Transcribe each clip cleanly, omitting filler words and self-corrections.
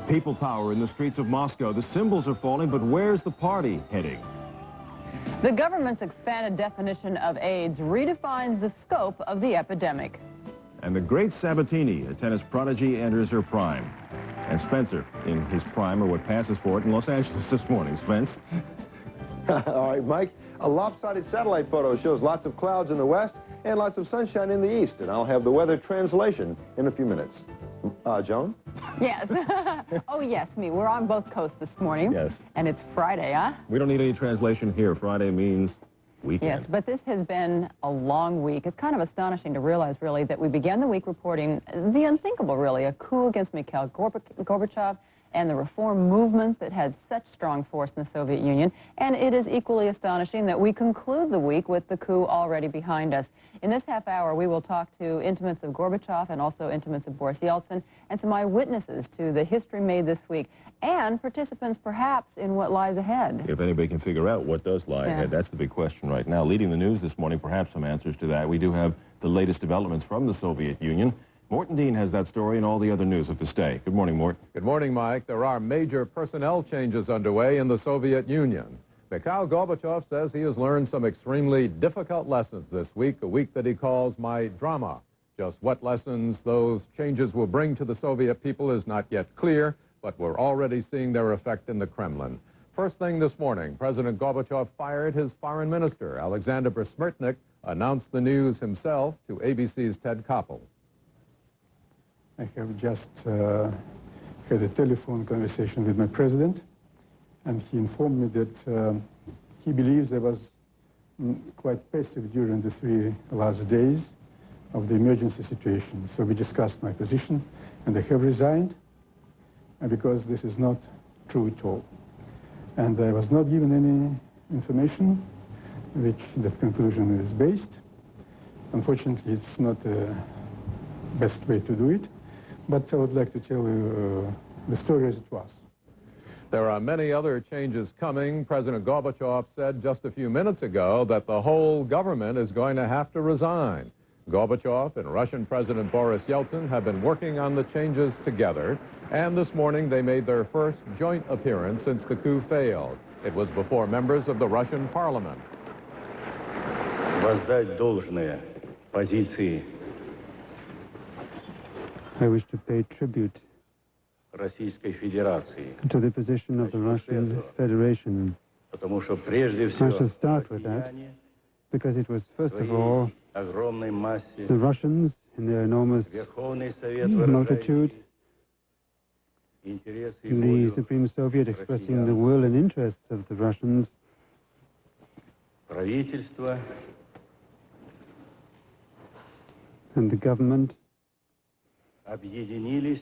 People power in the streets of Moscow. The symbols are falling, but where's the party heading? The government's expanded definition of AIDS redefines the scope of the epidemic. And the great Sabatini, a tennis prodigy, enters her prime. And Spencer, in his prime, or what passes for it, in Los Angeles this morning. Spence? All right, Mike. A lopsided satellite photo shows lots of clouds in the west and lots of sunshine in the east. And I'll have the weather translation in a few minutes. Joan? Yes. Oh, yes, me. We're on both coasts this morning. Yes. And it's Friday, huh? We don't need any translation here. Friday means weekend. Yes, but this has been a long week. It's kind of astonishing to realize, really, that we began the week reporting the unthinkable, really, a coup against Mikhail Gorbachev and the reform movement that had such strong force in the Soviet Union. And it is equally astonishing that we conclude the week with the coup already behind us. In this half hour, we will talk to intimates of Gorbachev and also intimates of Boris Yeltsin and some eyewitnesses to the history made this week and participants, perhaps, in what lies ahead. If anybody can figure out what does lie ahead, that's the big question right now. Leading the news this morning, perhaps some answers to that. We do have the latest developments from the Soviet Union. Morton Dean has that story and all the other news of this day. Good morning, Mort. Good morning, Mike. There are major personnel changes underway in the Soviet Union. Mikhail Gorbachev says he has learned some extremely difficult lessons this week, a week that he calls my drama. Just what lessons those changes will bring to the Soviet people is not yet clear, but we're already seeing their effect in the Kremlin. First thing this morning, President Gorbachev fired his foreign minister. Alexander Besmertnik announced the news himself to ABC's Ted Koppel. I have just had a telephone conversation with my president, and he informed me that he believes I was quite passive during the 3 last days of the emergency situation. So we discussed my position, and I have resigned, and because this is not true at all. And I was not given any information which that conclusion is based. Unfortunately, it's not the best way to do it. But I would like to tell you the story as it was. There are many other changes coming. President Gorbachev said just a few minutes ago that the whole government is going to have to resign. Gorbachev and Russian President Boris Yeltsin have been working on the changes together, and this morning they made their first joint appearance since the coup failed. It was before members of the Russian parliament. Воздать должное позиции I wish to pay tribute Российской Федерации, to the position of the Russian Federation. потому что прежде I всего shall start with that, because it was, first of all, огромной массе the Russians in their enormous Верховный Совет multitude, интересы и the волю Supreme Soviet expressing the will and interests of the Russians, правительства and the government объединились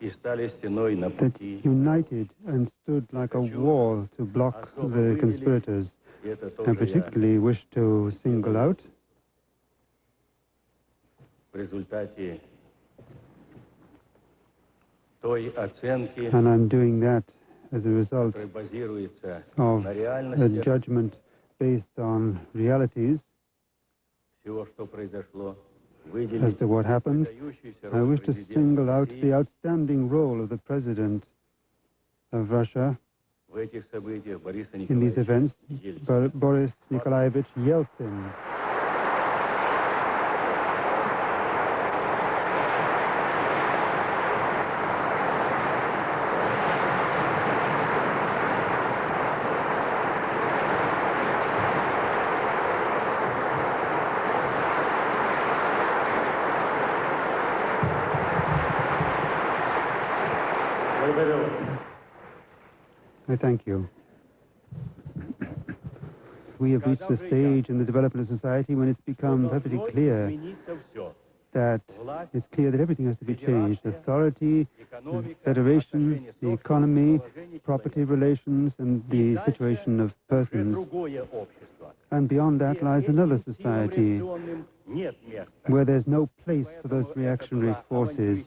и стали стеной на that пути. united and stood like a wall to block the conspirators. И это I тоже я particularly wish to single out в результате той оценки, and I'm doing that as a result которая базируется of на a реальности judgment based on realities всего, что произошло, as выделить to what happened. выдающуюся I роль wish to президента single out России the outstanding role of the President of Russia в этих событиях Бориса in these Николаевича events, Ельцина. Boris Nikolaevich Yeltsin. I thank you. We have reached a stage in the development of society when it's become perfectly clear that it's clear that everything has to be changed. Authority, the federation, the economy, property relations, and the situation of persons. And beyond that lies another society where there's no place for those reactionary forces.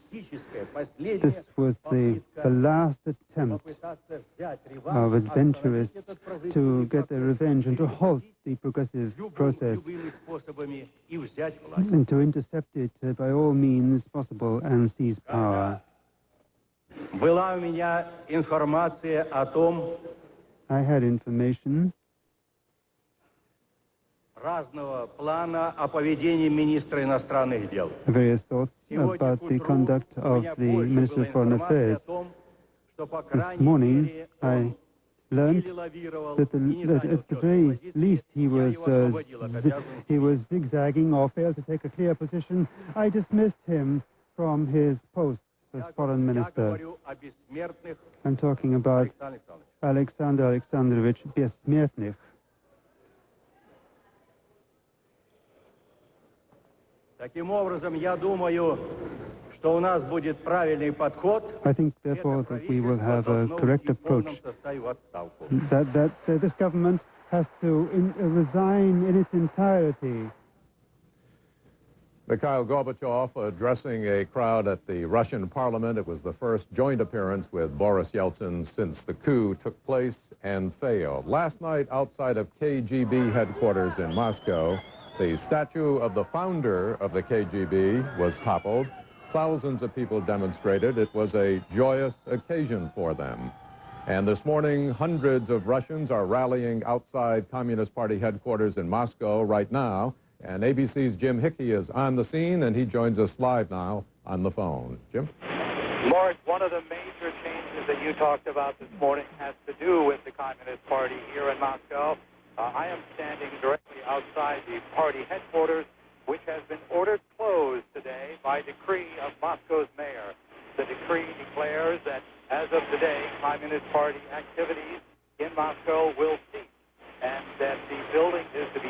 This was the last attempt of adventurers to get their revenge and to halt the progressive process and to intercept it by all means possible and seize power. Была у меня информация о том, I had information разного плана о поведении министра иностранных дел. various thoughts about the conduct of the Minister of Foreign Affairs. This morning, I learned that at the very least he was zigzagging or failed to take a clear position. I dismissed him from his post as foreign minister. I'm talking about Alexander Alexandrovich Besmертных. Таким образом, я думаю, что у нас будет правильный подход. I think, therefore, that we will have a correct approach. That this government has to resign in its entirety. Mikhail Gorbachev addressing a crowd at the Russian parliament. It was the first joint appearance with Boris Yeltsin since the coup took place and failed. Last night, outside of KGB headquarters in Moscow, the statue of the founder of the KGB was toppled. Thousands of people demonstrated. It was a joyous occasion for them. And this morning, hundreds of Russians are rallying outside Communist Party headquarters in Moscow right now. And ABC's Jim Hickey is on the scene, and he joins us live now on the phone. Jim? Lawrence, one of the major changes that you talked about this morning has to do with the Communist Party here in Moscow. I am standing directly outside the party headquarters, which has been ordered closed today by decree of Moscow's mayor. The decree declares that as of today, Communist Party activities in Moscow will cease, and that the building is to be...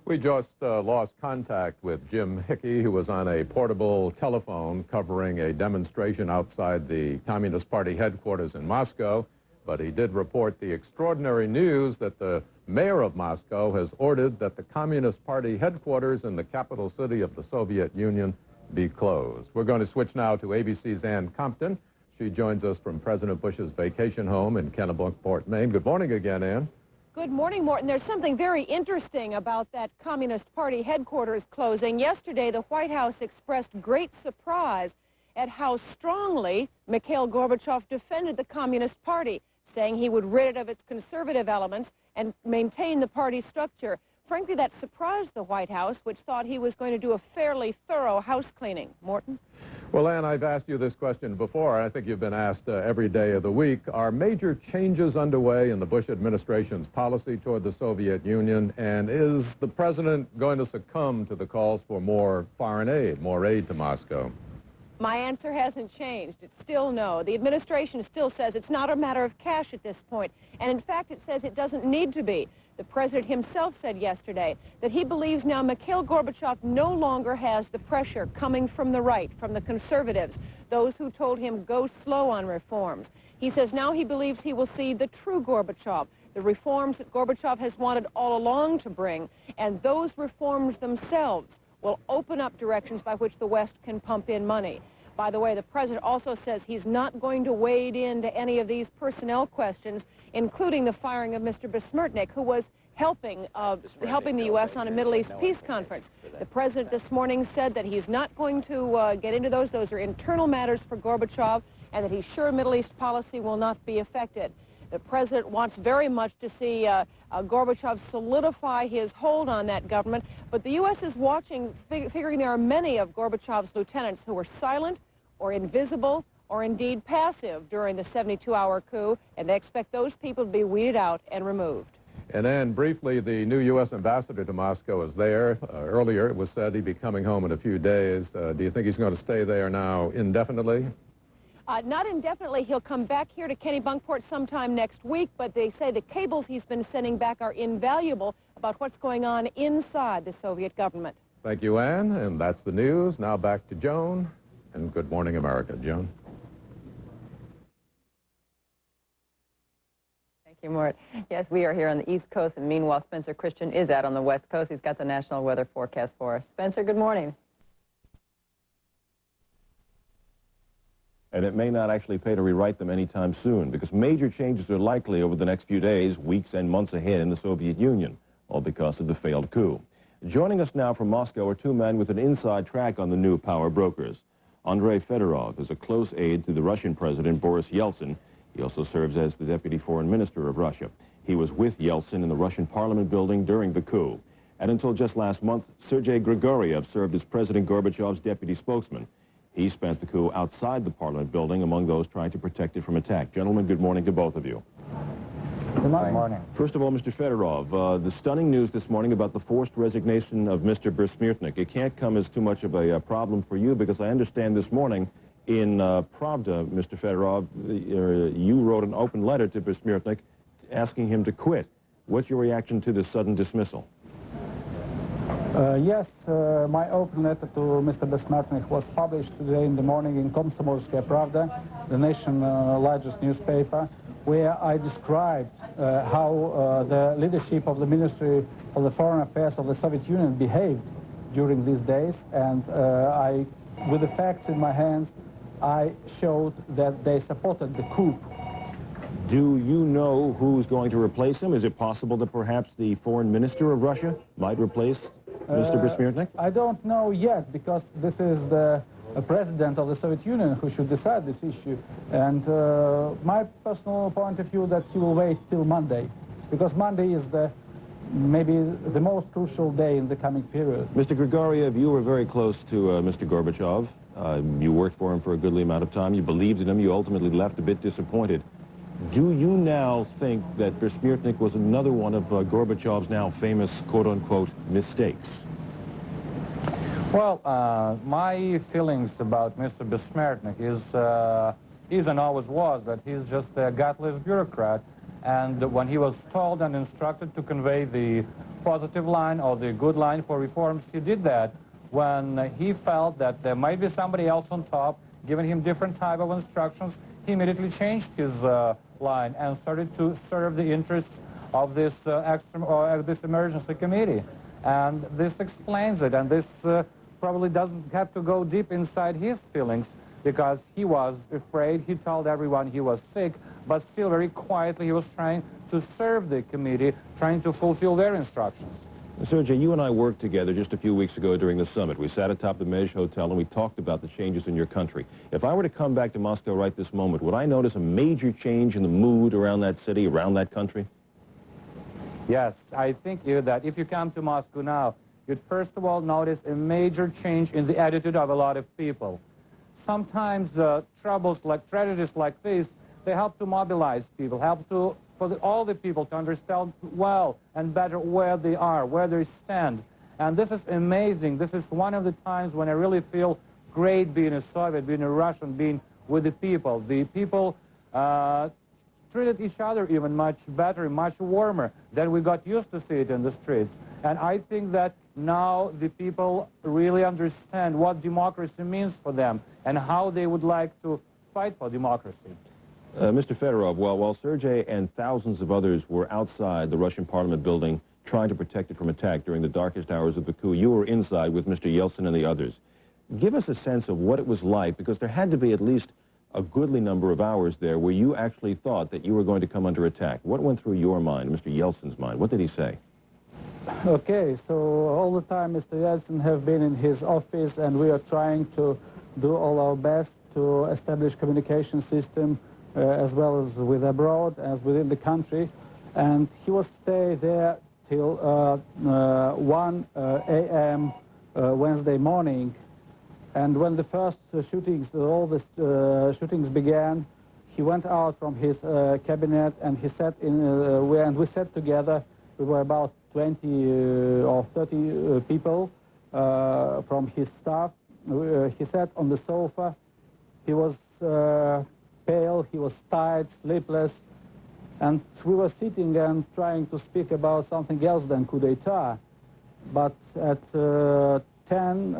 We just lost contact with Jim Hickey, who was on a portable telephone covering a demonstration outside the Communist Party headquarters in Moscow. But he did report the extraordinary news that the mayor of Moscow has ordered that the Communist Party headquarters in the capital city of the Soviet Union be closed. We're going to switch now to ABC's Ann Compton. She joins us from President Bush's vacation home in Kennebunkport, Maine. Good morning again, Ann. Good morning, Morton. There's something very interesting about that Communist Party headquarters closing. Yesterday, the White House expressed great surprise at how strongly Mikhail Gorbachev defended the Communist Party, saying he would rid it of its conservative elements and maintain the party structure. Frankly, that surprised the White House, which thought he was going to do a fairly thorough house cleaning. Morton? Well, Ann, I've asked you this question before. I think you've been asked every day of the week. Are major changes underway in the Bush administration's policy toward the Soviet Union? And is the president going to succumb to the calls for more foreign aid, more aid to Moscow? My answer hasn't changed. It's still no. The administration still says it's not a matter of cash at this point. And in fact, it says it doesn't need to be. The president himself said yesterday that he believes now Mikhail Gorbachev no longer has the pressure coming from the right, from the conservatives, those who told him go slow on reforms. He says now he believes he will see the true Gorbachev, the reforms that Gorbachev has wanted all along to bring, and those reforms themselves will open up directions by which the West can pump in money. By the way, the president also says he's not going to wade into any of these personnel questions, including the firing of Mr. Besmертnych, who was helping the U.S. on a Middle East peace conference. The president this morning said that he's not going to get into those. Those are internal matters for Gorbachev, and that he's sure Middle East policy will not be affected. The president wants very much to see Gorbachev solidify his hold on that government, but the U.S. is watching, figuring there are many of Gorbachev's lieutenants who were silent or invisible or indeed passive during the 72-hour coup, and they expect those people to be weeded out and removed. And then, briefly, the new U.S. ambassador to Moscow is there. Earlier, it was said he'd be coming home in a few days. Do you think he's going to stay there now indefinitely? Not indefinitely. He'll come back here to Kennebunkport sometime next week, but they say the cables he's been sending back are invaluable about what's going on inside the Soviet government. Thank you, Ann. And that's the news. Now back to Joan. And Good Morning America. Joan. you, Mort. Yes, we are here on the East Coast, and meanwhile, Spencer Christian is out on the West Coast. He's got the national weather forecast for us. Spencer, good morning. And it may not actually pay to rewrite them anytime soon, because major changes are likely over the next few days, weeks, and months ahead in the Soviet Union, all because of the failed coup. Joining us now from Moscow are two men with an inside track on the new power brokers. Andrei Fedorov is a close aide to the Russian President Boris Yeltsin. He also serves as the Deputy Foreign Minister of Russia. He was with Yeltsin in the Russian Parliament building during the coup. And until just last month, Sergei Grigoriev served as President Gorbachev's deputy spokesman. He spent the coup outside the Parliament building among those trying to protect it from attack. Gentlemen, good morning to both of you. Good morning. First of all, Mr. Fedorov, the stunning news this morning about the forced resignation of Mr. Besmirtnik. It can't come as too much of a problem for you, because I understand this morning in Pravda, Mr. Fedorov, you wrote an open letter to Besmirtnik asking him to quit. What's your reaction to this sudden dismissal? Yes, my open letter to Mr. Besmirtnik was published today in the morning in Komsomolskaya Pravda, the nation's largest newspaper, where I described how the leadership of the Ministry of the Foreign Affairs of the Soviet Union behaved during these days, and with the facts in my hands, I showed that they supported the coup. Do you know who's going to replace him? Is it possible that perhaps the foreign minister of Russia might replace Mr. Besmirtnik? I don't know yet, because this is the president of the Soviet Union who should decide this issue. And my personal point of view that he will wait till Monday, because Monday is maybe the most crucial day in the coming period. Mr. Grigoriev, you were very close to Mr. Gorbachev. You worked for him for a goodly amount of time. You believed in him. You ultimately left a bit disappointed. Do you now think that Besmirtnik was another one of Gorbachev's now famous, quote-unquote, mistakes? Well, my feelings about Mr. Besmirtnik is and always was that he's just a gutless bureaucrat, and when he was told and instructed to convey the positive line or the good line for reforms, he did that. When he felt that there might be somebody else on top giving him different type of instructions, he immediately changed his line and started to serve the interests of this this emergency committee. And this explains it, and this probably doesn't have to go deep inside his feelings, because he was afraid. He told everyone he was sick, but still very quietly he was trying to serve the committee, trying to fulfill their instructions. Sergei, you and I worked together just a few weeks ago during the summit. We sat atop the Mezh Hotel and we talked about the changes in your country. If I were to come back to Moscow right this moment, would I notice a major change in the mood around that city, around that country? Yes, I think that if you come to Moscow now, you'd first of all notice a major change in the attitude of a lot of people. Sometimes troubles like tragedies like this, they help to mobilize people, help to all the people to understand well and better where they are, where they stand. And this is amazing. This is one of the times when I really feel great being a Soviet, being a Russian, being with the people. The people treated each other even much better, much warmer than we got used to see it in the streets. And I think that now the people really understand what democracy means for them and how they would like to fight for democracy. Mr. Fedorov, while Sergei and thousands of others were outside the Russian Parliament building trying to protect it from attack during the darkest hours of the coup, you were inside with Mr. Yeltsin and the others. Give us a sense of what it was like, because there had to be at least a goodly number of hours there where you actually thought that you were going to come under attack. What went through your mind, Mr. Yeltsin's mind? What did he say? Okay, so all the time Mr. Yeltsin have been in his office, and we are trying to do all our best to establish communication system as well as with abroad, as within the country. And he will stay there till 1 a.m. Wednesday morning. And when the first shootings, all the shootings began, he went out from his cabinet and he sat in, and we sat together. We were about 20 or 30 people from his staff. He sat on the sofa. He was pale, he was tired, sleepless, and we were sitting and trying to speak about something else than coup d'etat. But at 10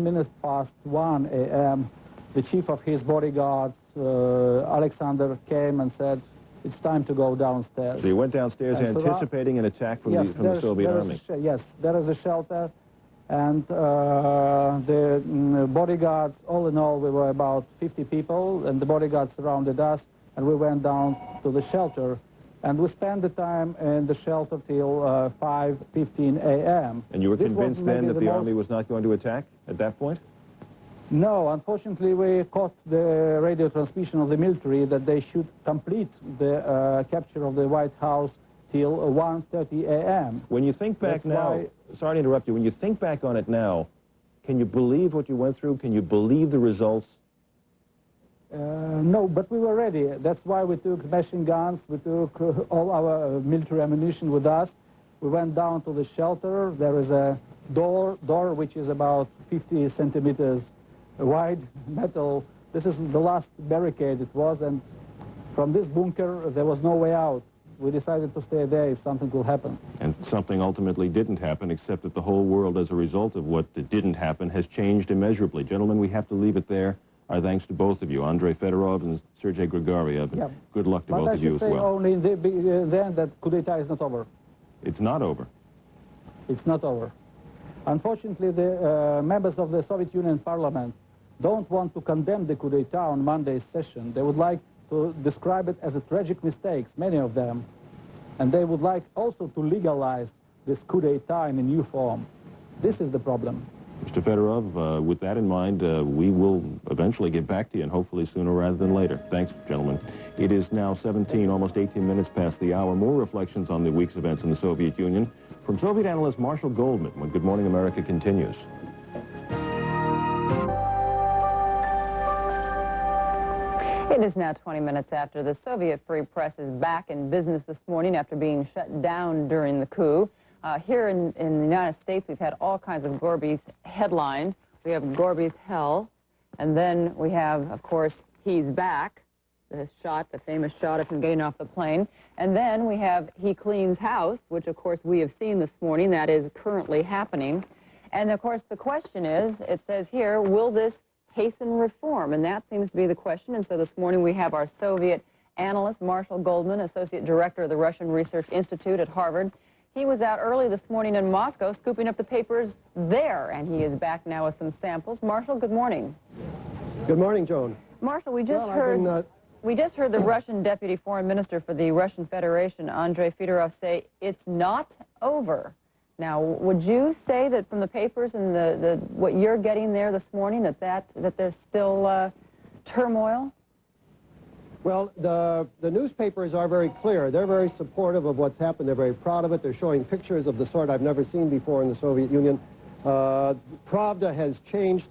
minutes past 1 a.m., the chief of his bodyguards, Alexander, came and said, it's time to go downstairs. So you went downstairs And so that- anticipating an attack from, Yes, the Soviet Army. Yes, there is a shelter, and the bodyguards, all in all, we were about 50 people, and the bodyguards surrounded us, and we went down to the shelter, and we spent the time in the shelter till 5:15 a.m. And you were This was convinced then maybe that the most- Army was not going to attack at that point? No, unfortunately, we caught the radio transmission of the military that they should complete the capture of the White House till 1:30 a.m. When you think back That's now, why- sorry to interrupt you, when you think back on it now, can you believe what you went through? Can you believe the results? No, but we were ready. That's why we took machine guns, we took all our military ammunition with us. We went down to the shelter. There is a door which is about 50 centimeters wide, metal. This is the last barricade it was, and from this bunker there was no way out. We decided to stay there if something will happen. And something ultimately didn't happen, except that the whole world, as a result of what didn't happen, has changed immeasurably. Gentlemen, we have to leave it there. Our thanks to both of you, Andrei Fedorov and Sergei Grigoriev. Yeah. And good luck to But both I of you should as say well. only then that coup d'etat is not over. It's not over. It's not over. Unfortunately, the members of the Soviet Union Parliament don't want to condemn the coup d'etat on Monday's session. They would like to describe it as a tragic mistake, many of them. And they would like also to legalize this coup d'etat in a new form. This is the problem. Mr. Fedorov, with that in mind, we will eventually get back to you, and hopefully sooner rather than later. Thanks, gentlemen. It is now 17, almost 18 minutes past the hour. More reflections on the week's events in the Soviet Union from Soviet analyst Marshall Goldman when Good Morning America continues. It is now 20 minutes after the Soviet Free Press is back in business this morning after being shut down during the coup. Here in the United States, we've had all kinds of Gorby's headlines. We have Gorby's hell, and then we have, of course, he's back, the famous shot of him getting off the plane. And then we have he cleans house, which, of course, we have seen this morning. That is currently happening. And, of course, the question is, it says here, will this hasten reform? And that seems to be the question. And so this morning we have our Soviet analyst, Marshall Goldman, Associate Director of the Russian Research Institute at Harvard. He was out early this morning in Moscow scooping up the papers there, and he is back now with some samples. Marshall, good morning. Good morning, Joan. Marshall, we just heard the Russian Deputy Foreign Minister for the Russian Federation, Andrei Fedorov, say it's not over. Now, would you say that from the papers and what you're getting there this morning that there's still turmoil? Well, the newspapers are very clear. They're very supportive of what's happened. They're very proud of it. They're showing pictures of the sort I've never seen before in the Soviet Union. Pravda has changed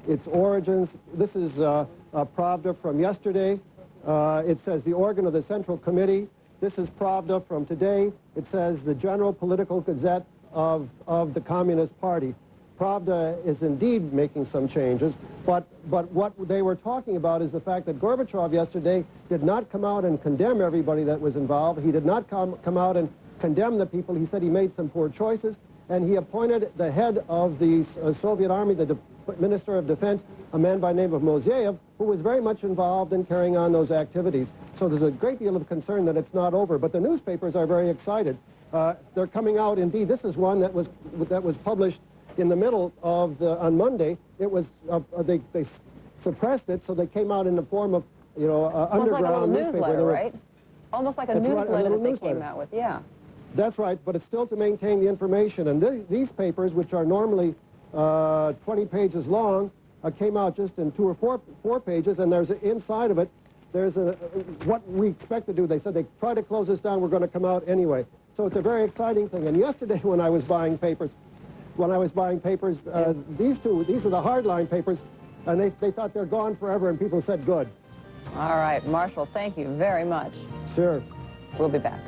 its origins. This is Pravda from yesterday. It says the organ of the Central Committee. This is Pravda from today. It says the General Political Gazette of the Communist Party. Pravda is indeed making some changes, but what they were talking about is the fact that Gorbachev yesterday did not come out and condemn everybody that was involved. He did not come out and condemn the people. He said he made some poor choices, and he appointed the head of the Soviet Army, the Minister of Defense, a man by the name of Moiseyev, who was very much involved in carrying on those activities. So there's a great deal of concern that it's not over, but the newspapers are very excited. They're coming out, indeed. This is one that was published in the middle of on Monday. It was they suppressed it, so they came out in the form of underground like a newspaper. newsletter, right? Almost like a newsletter that they came out with, yeah. That's right, but it's still to maintain the information. And these papers, which are normally 20 pages long, came out just in 2 or 4 pages, and there's inside of it. There's what we expect to do. They said they try to close this down. We're going to come out anyway. So it's a very exciting thing. And yesterday, when I was buying papers, these are the hardline papers, and they thought they're gone forever, and people said good. All right, Marshall, thank you very much. Sure. We'll be back.